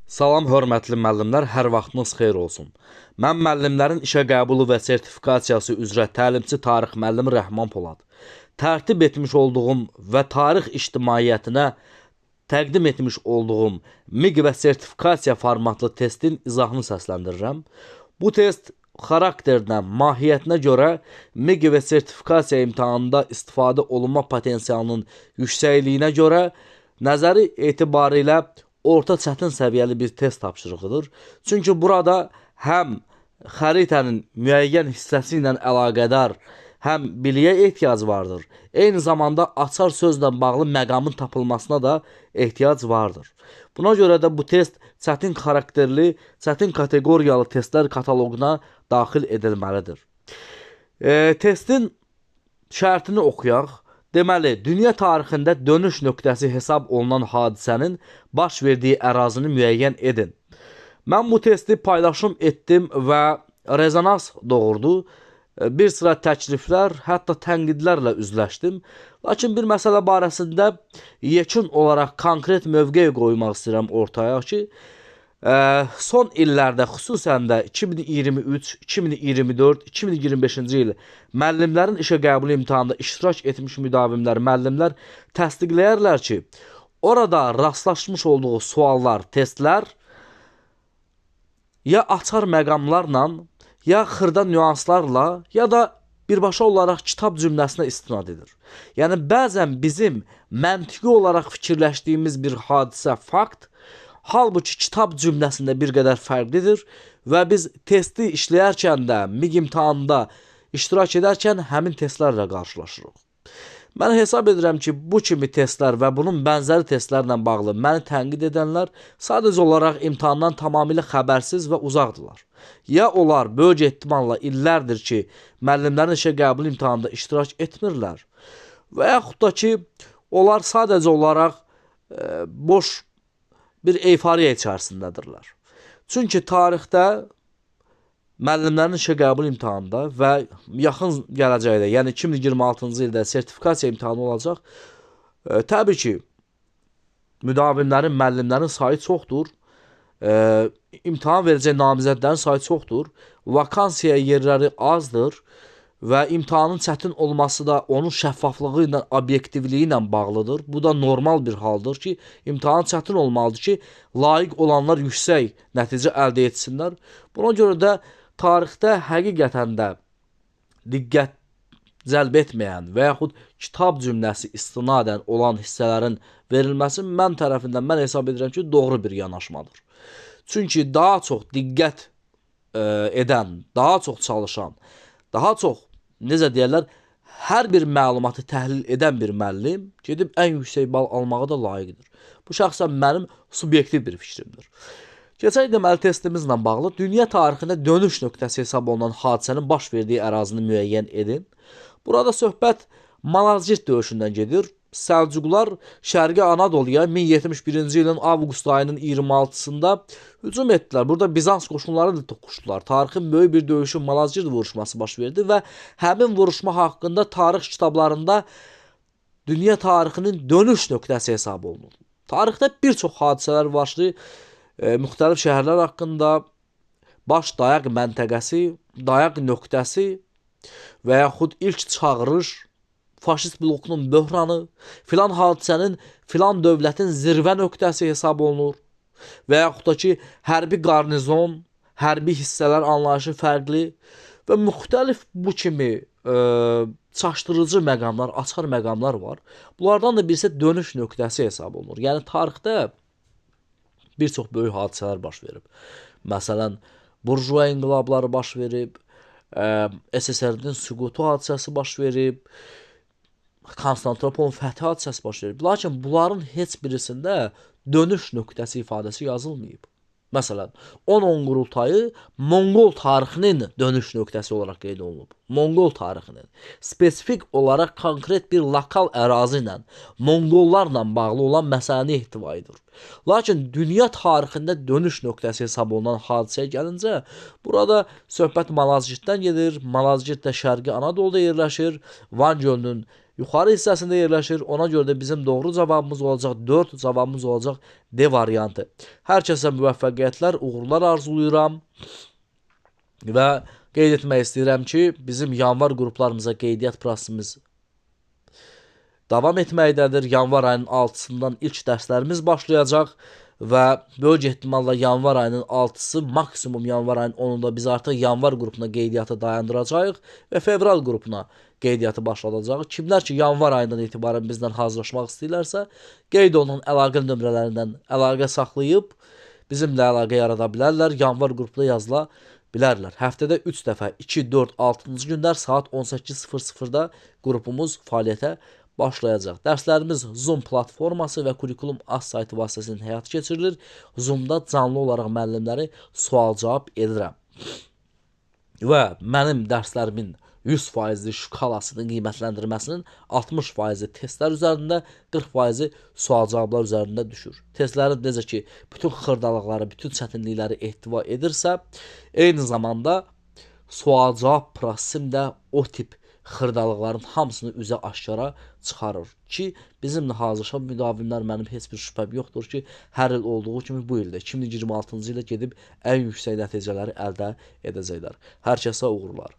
Salam hörmətli müəllimlər, hər vaxtınız xeyir olsun. Mən müəllimlərin işə qəbulu və sertifikasiyası üzrə təlimçi tarix müəllimi Rəhman Polad. Tərtib etmiş olduğum və tarix ictimaiyyətinə təqdim etmiş olduğum MİQ və sertifikasiya formatlı testin izahını səsləndirirəm. Bu test xarakterinə, mahiyyətinə görə MİQ və sertifikasiya imtahanında istifadə olunma potensialının yüksəkliyinə görə nəzəri etibarilə orta çətin səviyyəli bir test tapşırığıdır. Çünki burada həm xəritənin müəyyən hissəsi ilə əlaqədar həm biliyə ehtiyac vardır. Eyni zamanda açar sözlə bağlı məqamın tapılmasına da ehtiyac vardır. Buna görə də bu test çətin xarakterli, çətin kateqoriyalı testlər kataloquna daxil edilməlidir. Testin şərtini oxuyaq. Deməli, dünya tarixində dönüş nöqtəsi hesab olunan hadisənin baş verdiyi ərazini müəyyən edin. Mən bu testi paylaşım etdim və rezonans doğurdu. Bir sıra təkliflər, hətta tənqidlərlə üzləşdim. Lakin bir məsələ barəsində yekun olaraq konkret mövqe qoymaq istəyirəm ortaya ki, son illərdə, xüsusən də 2023, 2024, 2025-ci il müəllimlərin işə qəbul imtahanında iştirak etmiş müdavimlər, müəllimlər təsdiqləyərlər ki, orada rastlaşmış olduğu suallar, testlər ya açar məqamlarla, ya xırda nüanslarla, ya da birbaşa olaraq kitab cümləsinə istinad edir. Yəni, bəzən bizim məntiqi olaraq fikirləşdiyimiz bir hadisə, fakt, halbuki kitab cümləsində bir qədər fərqlidir və biz testi işləyərkən də, MİQ imtahanında iştirak edərkən həmin testlərlə qarşılaşırıq. Mən hesab edirəm ki, bu kimi testlər və bunun bənzəri testlərlə bağlı məni tənqid edənlər sadəcə olaraq imtahandan tamamilə xəbərsiz və uzaqdırlar. Ya onlar böyük ehtimalla illərdir ki, müəllimlərin işə qəbul imtahanında iştirak etmirlər və yaxud da ki, onlar sadəcə olaraq boş bir euforiya içərisindədirlər. Çünki tarixdə müəllimlərin işə qəbul imtahanında və yaxın gələcəkdə, yəni 2026-cı ildə sertifikasiya imtahanı olacaq. Təbii ki, müdavimlərin, müəllimlərin sayı çoxdur. İmtahan verəcək namizədlərin sayı çoxdur. Vakansiya yerləri azdır və imtahanın çətin olması da onun şəffaflığı ilə, obyektivliyi ilə bağlıdır. Bu da normal bir haldır ki, imtahan çətin olmalıdır ki, layiq olanlar yüksək nəticə əldə etsinlər. Buna görə də tarixdə həqiqətən də diqqət cəlb etməyən və yaxud kitab cümləsi istinadən olan hissələrin verilməsi mən tərəfindən mən hesab edirəm ki, doğru bir yanaşmadır. Çünki daha çox diqqət edən, daha çox çalışan, daha çox, necə deyərlər, hər bir məlumatı təhlil edən bir müəllim gedib ən yüksək bal almağa da layiqdir. Bu şəxsən mənim subyektiv bir fikrimdir. Keçək deməli testimizlə bağlı dünya tarixində dönüş nöqtəsi hesab olunan hadisənin baş verdiyi ərazini müəyyən edin. Burada söhbət Malazgirt döyüşündən gedir. Səlcuqlar Şərqi Anadoluya 1071-ci ilin avqust ayının 26-sında hücum etdilər. Burada Bizans qoşunları da toqquşdular. Tarixin böyük bir döyüşü Malazgirt vuruşması baş verdi və həmin vuruşma haqqında tarix kitablarında dünya tarixinin dönüş nöqtəsi hesab olunur. Tarixdə bir çox hadisələr başlı, müxtəlif şəhərlər haqqında baş dayaq məntəqəsi, dayaq nöqtəsi və yaxud ilk çağırış, faşist blokunun böhranı, filan hadisənin, filan dövlətin zirvə nöqtəsi hesab olunur və yaxud da ki, hərbi qarnizon, hərbi hissələr anlayışı fərqli və müxtəlif bu kimi çaşdırıcı məqamlar, açar məqamlar var. Bunlardan da birisi dönüş nöqtəsi hesab olunur. Yəni, tarixdə bir çox böyük hadisələr baş verib. Məsələn, burjuva inqilabları baş verib, SSR-nin süqutu hadisəsi baş verib, Konstantinopolun fəthi hadisəsi baş verib. Lakin bunların heç birisində dönüş nöqtəsi ifadəsi yazılmayıb. Məsələn, 10-10 qurultayı Monqol tarixinin dönüş nöqtəsi olaraq qeyd olunub. Monqol tarixinin spesifik olaraq konkret bir lokal ərazi ilə, Monqollarla bağlı olan məsələni ehtiva edir. Lakin dünya tarixində dönüş nöqtəsi hesab olunan hadisəyə gəlincə, burada söhbət Malazgirtdən gedir. Malazgirt də Şərqi Anadoluda yerləşir. Van gölünün yuxarı hissəsində yerləşir. Ona görə də bizim doğru cavabımız olacaq 4, cavabımız olacaq D variantı. Hər kəsə müvəffəqiyyətlər, uğurlar arzulayıram. Və qeyd etmək istəyirəm ki, bizim yanvar qruplarımıza qeydiyyat prosesimiz davam etməkdədir. Yanvar ayının 6-sından ilk dərslərimiz başlayacaq və böyük ehtimalla yanvar ayının 6-sı, maksimum yanvar ayının 10-unda biz artıq yanvar qrupuna qeydiyyatı dayandıracağıq və fevral qrupuna qeydiyyatı başladacağıq. Kimlər ki, yanvar ayından etibarən bizdən hazırlaşmaq istəyirlərsə, qeyd olunan əlaqə nömrələrindən əlaqə saxlayıb bizimlə əlaqə yarada bilərlər, yanvar qrupuna yazıla bilərlər. Həftədə 3 dəfə 2, 4, 6-cı günlər saat 18:00-da qrupumuz fəaliyyətə başlayacaq. Dərslərimiz Zoom platforması və Kurikulum Az saytı vasitəsilə həyata keçirilir. Zoomda canlı olaraq müəllimləri sual-cavab edirəm. Və mənim dərslərimin 100% şkalasının qiymətləndirməsinin 60% testlər üzərində, 40% sual-cavablar üzərində düşür. Testlərin necə ki, bütün xırdalıqları, bütün çətinlikləri ehtiva edirsə, eyni zamanda sual-cavab prosesim də o tip xırdalıqların hamısını üzə aşkara çıxarır ki, bizimlə hazırlaşan müdavimlər, mənim heç bir şübhəm yoxdur ki, hər il olduğu kimi bu ildə 2026-cı ilə gedib ən yüksək nəticələri əldə edəcəklər. Hər kəsə uğurlar.